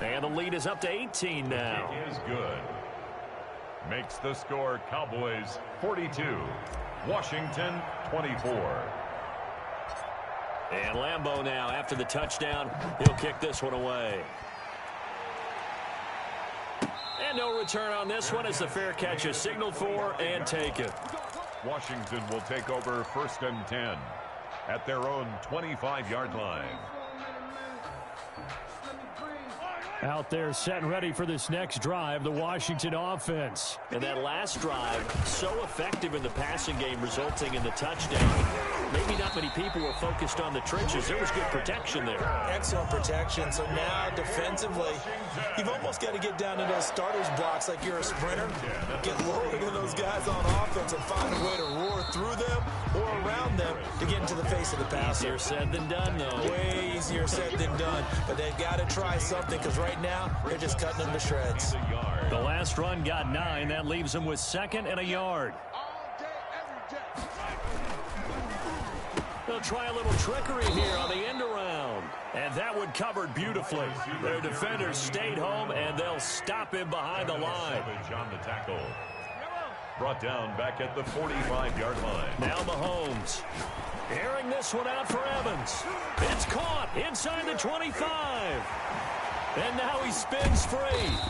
And the lead is up to 18 now. It is good. Makes the score Cowboys 42. Washington 24. And Lambeau now, after the touchdown, he'll kick this one away. And no return on this one as the fair catch is signaled for and taken. Washington will take over first and 10 at their own 25-yard line. Out there set and ready for this next drive, the Washington offense. And that last drive, so effective in the passing game, resulting in the touchdown. Maybe not many people were focused on the trenches. There was good protection there. Excellent protection. So now defensively, you've almost got to get down to those starters blocks like you're a sprinter. Get lower to those guys on offense and find a way to roar through them or around them to get into the face of the passer. Easier said than done, though. Way easier said than done. But they've got to try something because right now they're just cutting them to shreds. The last run got 9. That leaves them with second and a yard. They'll try a little trickery here on the end around. And that one covered beautifully. Their defenders stayed home, and they'll stop him behind the line. On the tackle. Brought down back at the 45-yard line. Now Mahomes. Airing this one out for Evans. It's caught inside the 25. And now he spins free.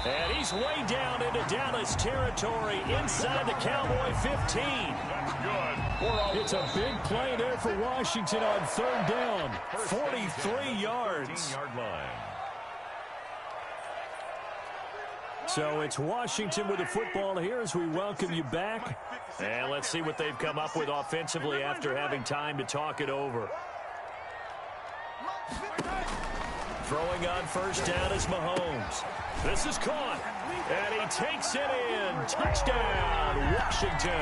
And he's way down into Dallas territory inside the Cowboy 15. It's a big play there for Washington on third down. 43 yards. So it's Washington with the football here as we welcome you back. And let's see what they've come up with offensively after having time to talk it over. Throwing on first down is Mahomes. This is caught. And he takes it in. Touchdown, Washington.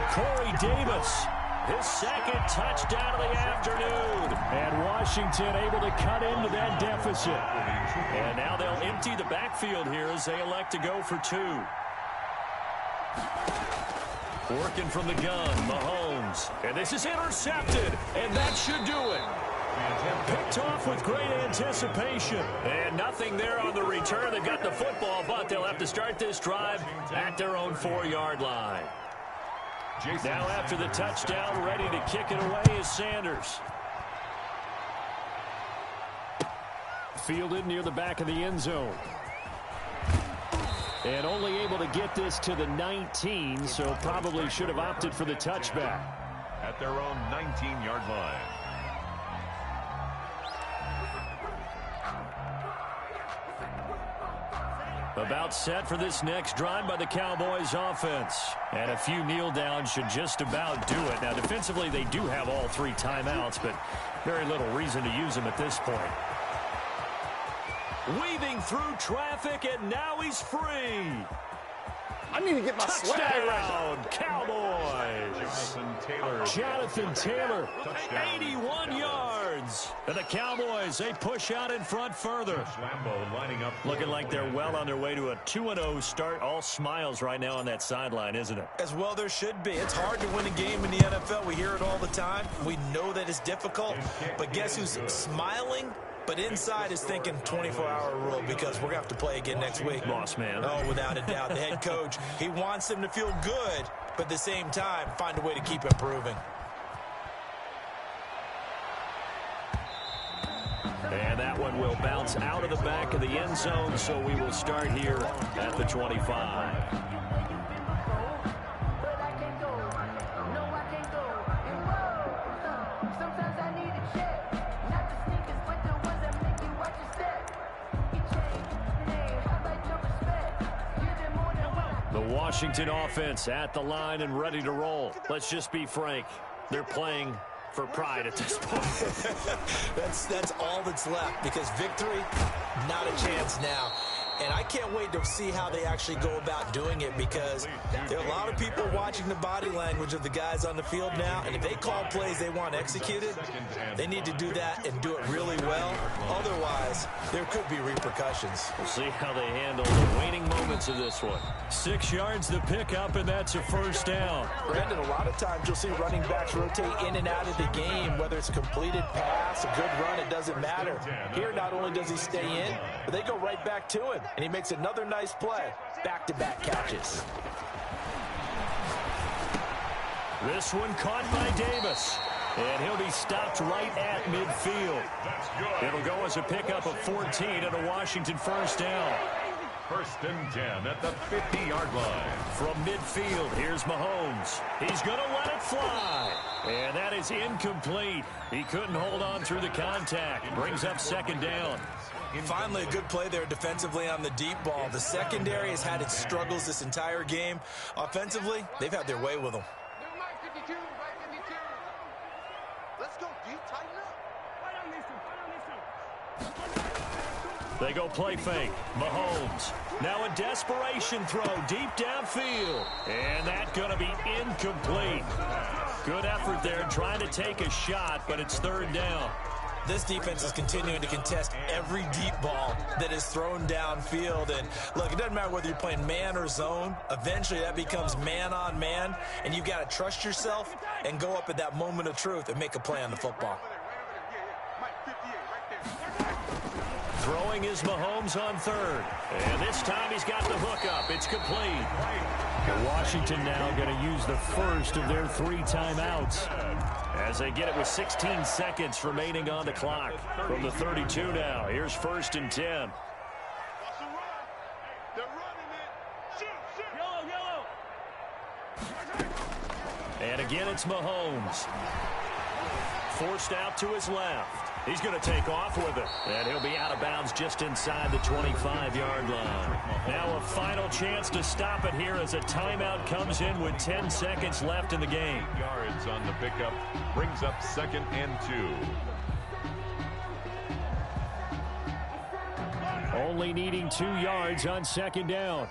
Corey Davis, his second touchdown of the afternoon. And Washington able to cut into that deficit. And now they'll empty the backfield here as they elect to go for 2. Working from the gun, Mahomes. And this is intercepted. And that should do it. Picked off with great anticipation. And nothing there on the return. They've got the football, but they'll have to start this drive at their own 4-yard line. Now after the touchdown, ready to kick it away is Sanders. Fielded near the back of the end zone. And only able to get this to the 19, so probably should have opted for the touchback. At their own 19-yard line. About set for this next drive by the Cowboys offense. And a few kneel downs should just about do it. Now, defensively, they do have all 3 timeouts, but very little reason to use them at this point. Weaving through traffic, and now he's free. I need to get my swag right. Cowboys. Jonathan Taylor, 81 yards. And the Cowboys, they push out in front further. Looking like they're well on their way to a 2-0 start. All smiles right now on that sideline, isn't it? As well there should be. It's hard to win a game in the NFL. We hear it all the time. We know that it's difficult. But guess who's smiling? But inside is thinking 24-hour rule because we're going to have to play again next week. Boss man. Oh, without a doubt. The head coach, he wants them to feel good, but at the same time, find a way to keep improving. And that one will bounce out of the back of the end zone, so we will start here at the 25. The Washington offense at the line and ready to roll. Let's just be frank. They're playing for pride at this point. that's all that's left, because victory, not a chance now. And I can't wait to see how they actually go about doing it, because there are a lot of people watching the body language of the guys on the field now, and if they call plays they want executed, they need to do that and do it really well. Otherwise, there could be repercussions. We'll see how they handle the waning moments of this one. 6 yards to pick up, and that's a first down. Brandon, a lot of times you'll see running backs rotate in and out of the game, whether it's a completed pass, a good run, it doesn't matter. Here, not only does he stay in, but they go right back to him. And he makes another nice play. Back-to-back catches. This one caught by Davis. And he'll be stopped right at midfield. It'll go as a pickup of 14 and a Washington first down. First and 10 at the 50-yard line. From midfield, here's Mahomes. He's going to let it fly. And that is incomplete. He couldn't hold on through the contact. Brings up second down. Finally, a good play there defensively on the deep ball. The secondary has had its struggles this entire game. Offensively, they've had their way with them. Let's go, D. Tighten up. They go play fake. Mahomes. Now a desperation throw deep downfield. And that's going to be incomplete. Good effort there trying to take a shot, but it's third down. This defense is continuing to contest every deep ball that is thrown downfield. And look, it doesn't matter whether you're playing man or zone. Eventually that becomes man on man, and you've got to trust yourself and go up at that moment of truth and make a play on the football. Throwing is Mahomes on third. And this time he's got the hookup. It's complete. And Washington now going to use the first of their 3 timeouts as they get it with 16 seconds remaining on the clock. From the 32 now, here's first and 10. And again, it's Mahomes. Forced out to his left. He's going to take off with it. And he'll be out of bounds just inside the 25-yard line. Now a final chance to stop it here as a timeout comes in with 10 seconds left in the game. 8 yards on the pickup. Brings up second and 2. Only needing 2 yards on second down.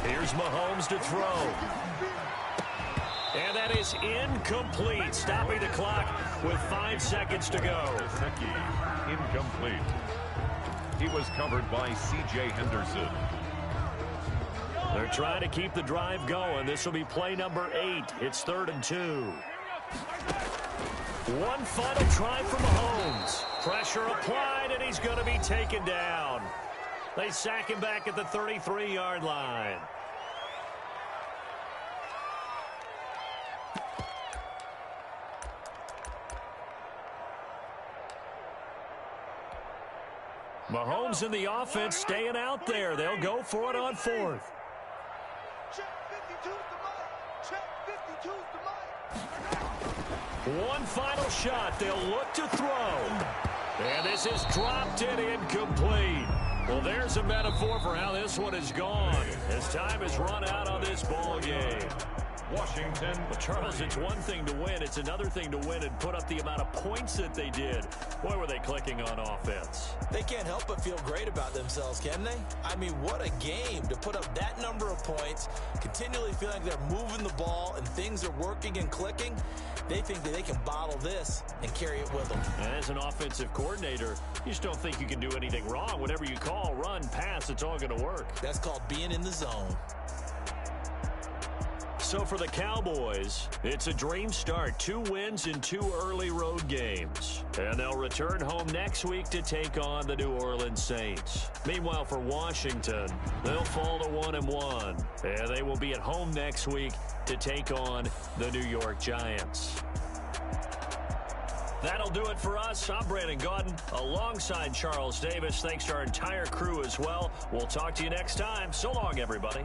Here's Mahomes to throw. And that is incomplete, stopping the clock with 5 seconds to go. Incomplete. He was covered by C.J. Henderson. They're trying to keep the drive going. This will be play number 8. It's 3rd and 2. One final try for Mahomes. Pressure applied, and he's going to be taken down. They sack him back at the 33-yard line. Mahomes and the offense staying out there. They'll go for it on 4th. One final shot. They'll look to throw. And this is dropped and incomplete. Well, there's a metaphor for how this one is gone. As time has run out on this ball game. Washington. Well, Charles, it's one thing to win. It's another thing to win and put up the amount of points that they did. Boy, were they clicking on offense. They can't help but feel great about themselves, can they? I mean, what a game to put up that number of points, continually feeling like they're moving the ball and things are working and clicking. They think that they can bottle this and carry it with them. And as an offensive coordinator, you just don't think you can do anything wrong. Whatever you call, run, pass, it's all going to work. That's called being in the zone. So for the Cowboys, it's a dream start. 2 wins in 2 early road games. And they'll return home next week to take on the New Orleans Saints. Meanwhile, for Washington, they'll fall to 1-1. And they will be at home next week to take on the New York Giants. That'll do it for us. I'm Brandon Gaudin alongside Charles Davis. Thanks to our entire crew as well. We'll talk to you next time. So long, everybody.